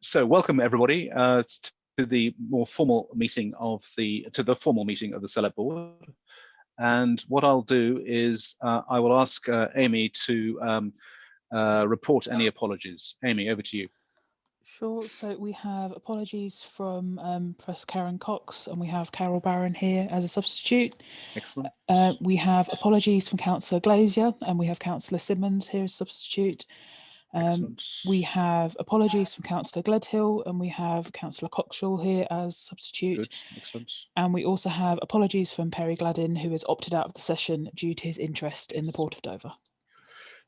So welcome everybody to the more formal meeting of the SELEP board. And what I'll do is I will ask Amy to report any apologies. Amy, over to you. Sure. So we have apologies from Press Karen Cox, and we have Carol Barron here as a substitute. Excellent. We have apologies from Councillor Glazier, and we have Councillor Simmons here as substitute. We have apologies from Councillor Gledhill, and we have Councillor Coxall here as substitute. Good. Excellent. And we also have apologies from Perry Gladden, who has opted out of the session due to his interest in the Port of Dover.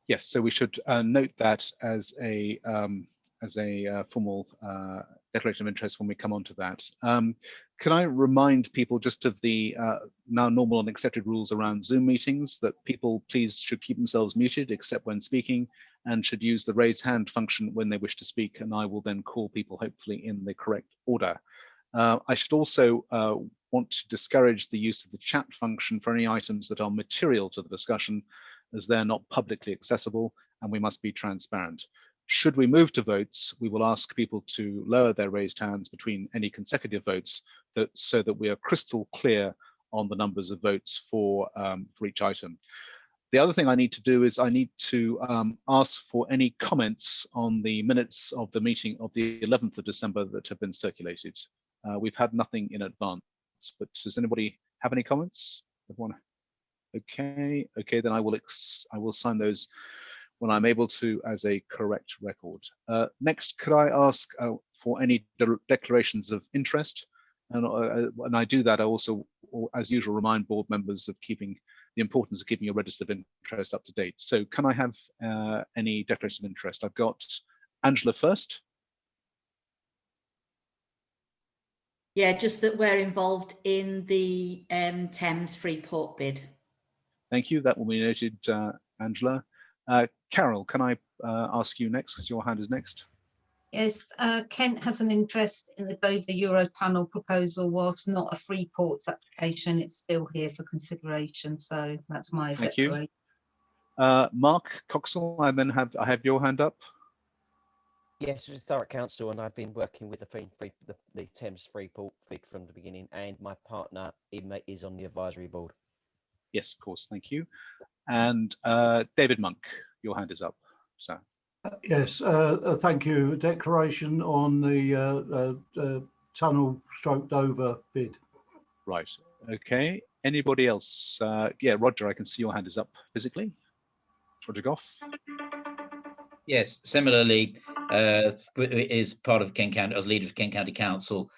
Yes, so we should note that as a formal declaration of interest when we come on to that. Can I remind people just of the now normal and accepted rules around Zoom meetings, that people please should keep themselves muted except when speaking, and should use the raise hand function when they wish to speak, and I will then call people hopefully in the correct order. I should also want to discourage the use of the chat function for any items that are material to the discussion, as they're not publicly accessible and we must be transparent. Should we move to votes, we will ask people to lower their raised hands between any consecutive votes so that we are crystal clear on the numbers of votes for each item. The other thing I need to do is I need to ask for any comments on the minutes of the meeting of the 11th of December that have been circulated. We've had nothing in advance, but does anybody have any comments? Everyone? Okay, then I will sign those when I'm able to as a correct record. Next, could I ask for any declarations of interest? And when I do that, I also, as usual, remind board members of the importance of keeping a register of interest up to date. So can I have any declarations of interest? I've got Angela first. Yeah, just that we're involved in the Thames Freeport bid. Thank you, that will be noted, Angela. Carol, can I ask you next, because your hand is next? Yes, Kent has an interest in the Dover Eurotunnel proposal. Whilst not a Freeports application, it's still here for consideration. So that's my declaration. Thank you. Mark Coxall, I have your hand up. Yes, it's Thurrock Council, and I've been working with the Thames Freeport bid from the beginning, and my partner is on the advisory board. Yes, of course, thank you. And David Monk, your hand is up, sir. Yes, thank you. Declaration on the tunnel stroke Dover bid. Right, okay. Anybody else? Yeah, Roger, I can see your hand is up physically. Roger Goff. Yes, similarly, is part of Kent County, as leader of Kent County Council,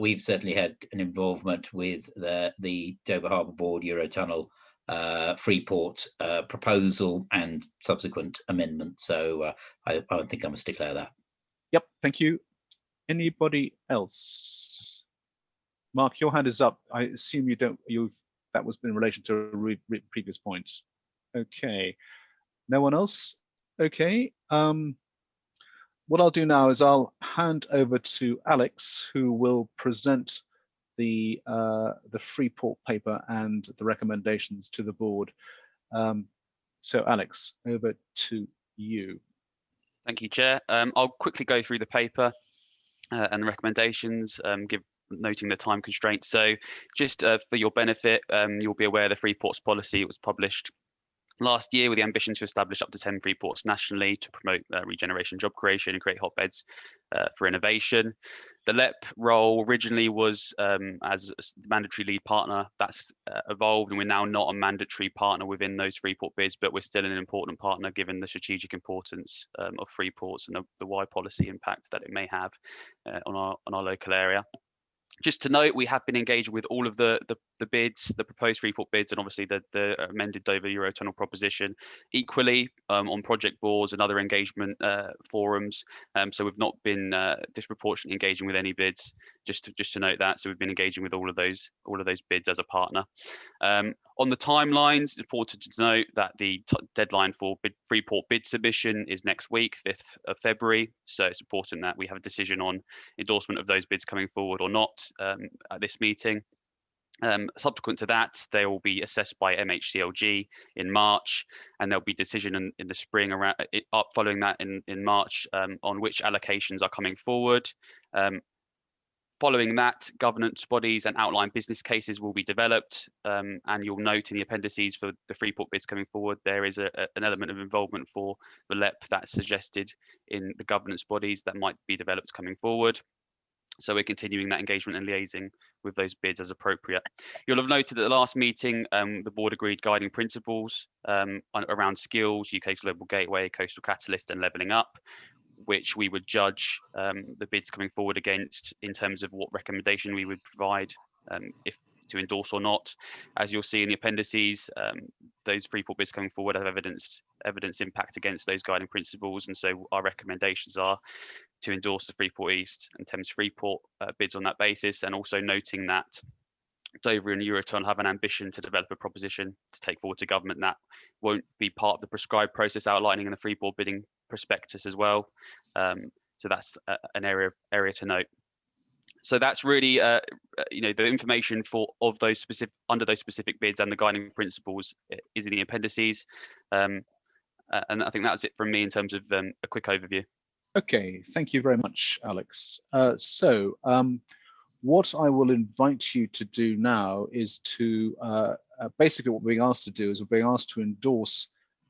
we've certainly had an involvement with the Dover Harbour Board Eurotunnel Freeport proposal and subsequent amendment. So I think I must declare that. Yep, thank you. Anybody else? Mark, your hand is up. I assume that was in relation to a previous point. Okay, no one else? Okay, what I'll do now is I'll hand over to Alex, who will present the Freeport paper and the recommendations to the board. So Alex, over to you. Thank you, Chair. I'll quickly go through the paper and the recommendations, noting the time constraints. So just for your benefit, you'll be aware the Freeports policy was published last year with the ambition to establish up to 10 Freeports nationally to promote regeneration, job creation, and create hotbeds for innovation. The LEP role originally was as a mandatory lead partner. That's evolved, and we're now not a mandatory partner within those Freeport bids, but we're still an important partner given the strategic importance of Freeports and the wide policy impact that it may have on our local area. Just to note, we have been engaged with all of the bids, the proposed Freeport bids, and obviously the amended Dover Eurotunnel proposition equally on project boards and other engagement forums. So we've not been disproportionately engaging with any bids. Just to note that. So we've been engaging with all of those bids as a partner. On the timelines, it's important to note that the deadline for Freeport bid submission is next week, 5th of February. So it's important that we have a decision on endorsement of those bids coming forward or not at this meeting. Subsequent to that, they will be assessed by MHCLG in March, and there'll be decision in the spring around following that in March on which allocations are coming forward. Following that, governance bodies and outline business cases will be developed, and you'll note in the appendices for the Freeport bids coming forward, there is an element of involvement for the LEP that's suggested in the governance bodies that might be developed coming forward. So we're continuing that engagement and liaising with those bids as appropriate. You'll have noted at the last meeting, the board agreed guiding principles around skills, UK's global gateway, coastal catalyst, and levelling up, which we would judge the bids coming forward against in terms of what recommendation we would provide, if to endorse or not. As you'll see in the appendices, those Freeport bids coming forward have evidence impact against those guiding principles, and so our recommendations are to endorse the Freeport East and Thames Freeport bids on that basis, and also noting that Dover and Eurotunnel have an ambition to develop a proposition to take forward to government that won't be part of the prescribed process outlining in the Freeport bidding prospectus as well. So that's an area to note. So that's really the information of those specific under those specific bids, and the guiding principles is in the appendices. And I think that's it from me in terms of a quick overview. Okay, thank you very much, Alex. What I will invite you to do now is to basically what we're being asked to do is we're being asked to endorse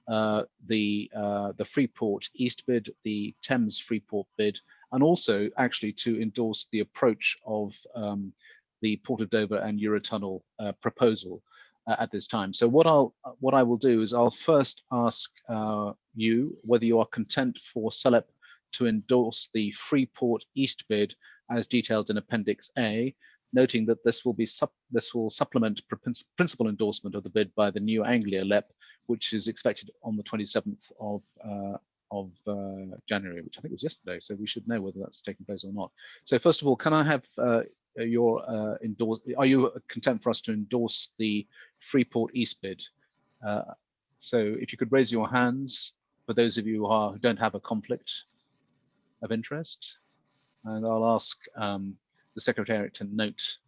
the Freeport East bid, the Thames Freeport bid, and also actually to endorse the approach of the Port of Dover and Eurotunnel proposal at this time. So what I will do is I'll first ask you whether you are content for SELEP to endorse the Freeport East bid as detailed in Appendix A, noting that this will supplement principal endorsement of the bid by the New Anglia LEP, which is expected on the 27th of January, which I think was yesterday. So we should know whether that's taken place or not. So first of all, can I have your are you content for us to endorse the Freeport East bid? So if you could raise your hands for those of you who don't have a conflict of interest, and I'll ask the Secretariat to note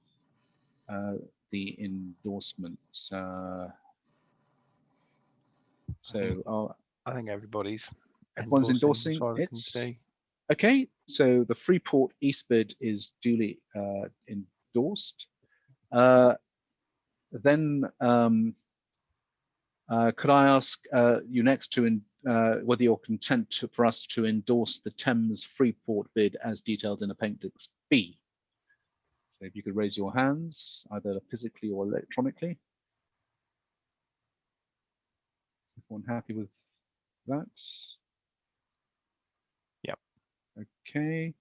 the endorsement. So I think everyone's endorsing it. Okay, so the Freeport East bid is duly endorsed. Then could I ask you next to whether you're content for us to endorse the Thames Freeport bid as detailed in Appendix B? So if you could raise your hands, either physically or electronically. Everyone happy with that? Yep. Okay.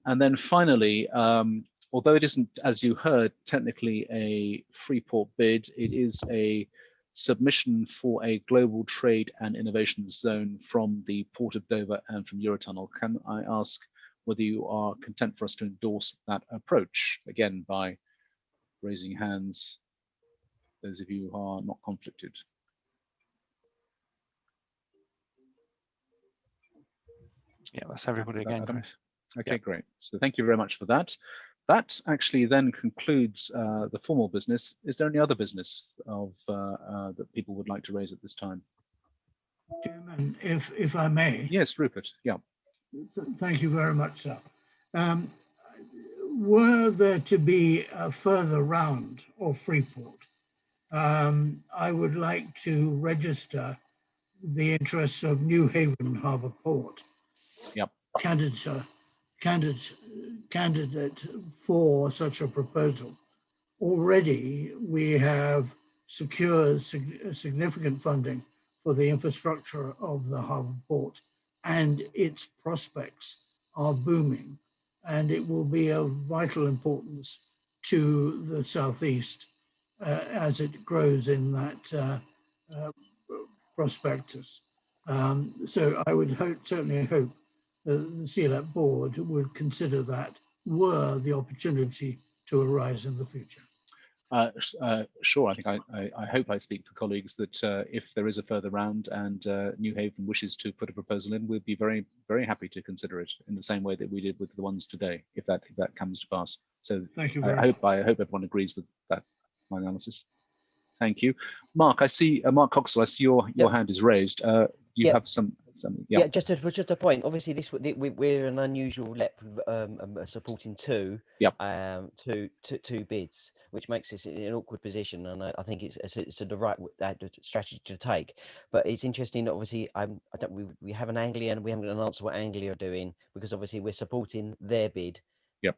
And then finally, although it isn't, as you heard, technically a Freeport bid, it is a submission for a global trade and innovation zone from the Port of Dover and from Eurotunnel. Can I ask whether you are content for us to endorse that approach, again by raising hands, those of you who are not conflicted? Yeah, that's everybody again, Chris. Okay, great. So thank you very much for that. That actually then concludes the formal business. Is there any other business that people would like to raise at this time? Chairman, if I may. Yes, Rupert. Yeah. Thank you very much, sir. Were there to be a further round of Freeport, I would like to register the interests of New Haven Harbour Port. Yep. Candidate for such a proposal. Already we have secured significant funding for the infrastructure of the harbour port, and its prospects are booming, and it will be of vital importance to the southeast as it grows in that prospectus. So I would certainly hope the SELEP board would consider that were the opportunity to arise in the future. Sure, I think I hope I speak for colleagues that if there is a further round and New Haven wishes to put a proposal in, we'd be very, very happy to consider it in the same way that we did with the ones today, if that comes to pass. So thank you I hope everyone agrees with that my analysis. Thank you, Mark. I see Mark Coxwell. I see your hand is raised. You have some. Yeah, just a point. Obviously, we're an unusual LEP supporting two bids, which makes us in an awkward position, and I think it's the right strategy to take. But it's interesting that obviously we have an Anglia, and we haven't got an answer what Anglia are doing, because obviously we're supporting their bid.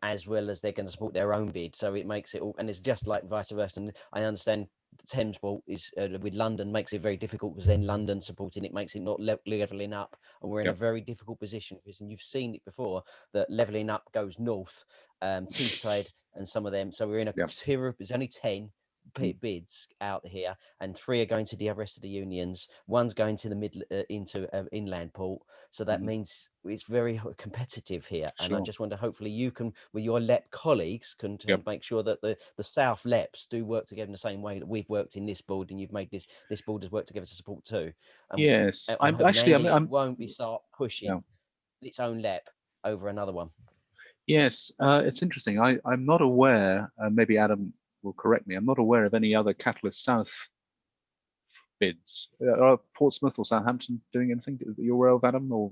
As well as they're going to support their own bid, so it makes it all, and it's just like vice versa. And I understand Thames Bolt is with London makes it very difficult, because then London supporting it makes it not leveling up, and we're in a very difficult position, because, and you've seen it before, that leveling up goes north, Teesside and some of them. So we're in a tier. There's only 10 bids out here, and 3 are going to the rest of the unions. 1's going to the into inland port. So that means it's very competitive here. And I just wonder, hopefully you can, with your LEP colleagues, can make sure that the South LEPs do work together in the same way that we've worked in this board, and you've made this board has worked together to support too. Yes, I'm won't be start pushing its own LEP over another one. Yes, it's interesting. I'm not aware, maybe Adam will correct me, I'm not aware of any other Catalyst South bids. Are Portsmouth or Southampton doing anything that you're aware of, Adam? Or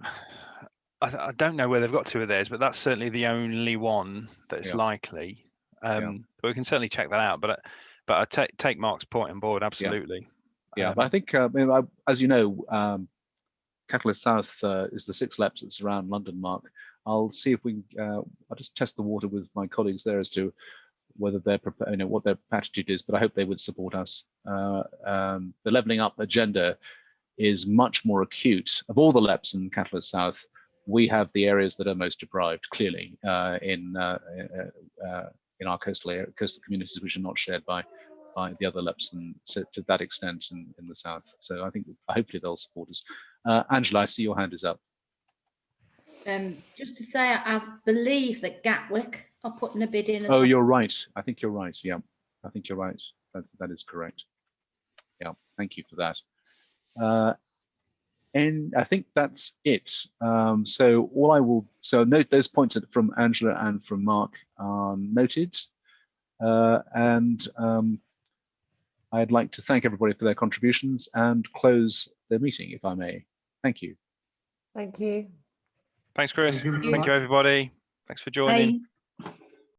I don't know where they've got 2 of theirs, but that's certainly the only one that's likely. But we can certainly check that out. But I take Mark's point on board, absolutely. But I think, as you know, Catalyst South is the 6 LEPs that surround London, Mark. I'll see if we I'll just test the water with my colleagues there as to whether they're what their attitude is, but I hope they would support us. The levelling up agenda is much more acute. Of all the LEPs in Catalyst South, we have the areas that are most deprived, clearly, in our coastal communities, which are not shared by the other LEPs, and so to that extent in the south. So I think hopefully they'll support us. Angela, I see your hand is up. Just to say, I believe that Gatwick are putting a bid in as well. well. You're right. I think you're right. Yeah, I think you're right. That is correct. Yeah, thank you for that. And I think that's it. So all I will note those points from Angela and from Mark are noted, and I'd like to thank everybody for their contributions and close the meeting, if I may. Thank you. Thank you. Thanks, Chris. Thank you very Thank you, much. everybody. Thanks for joining. Bye.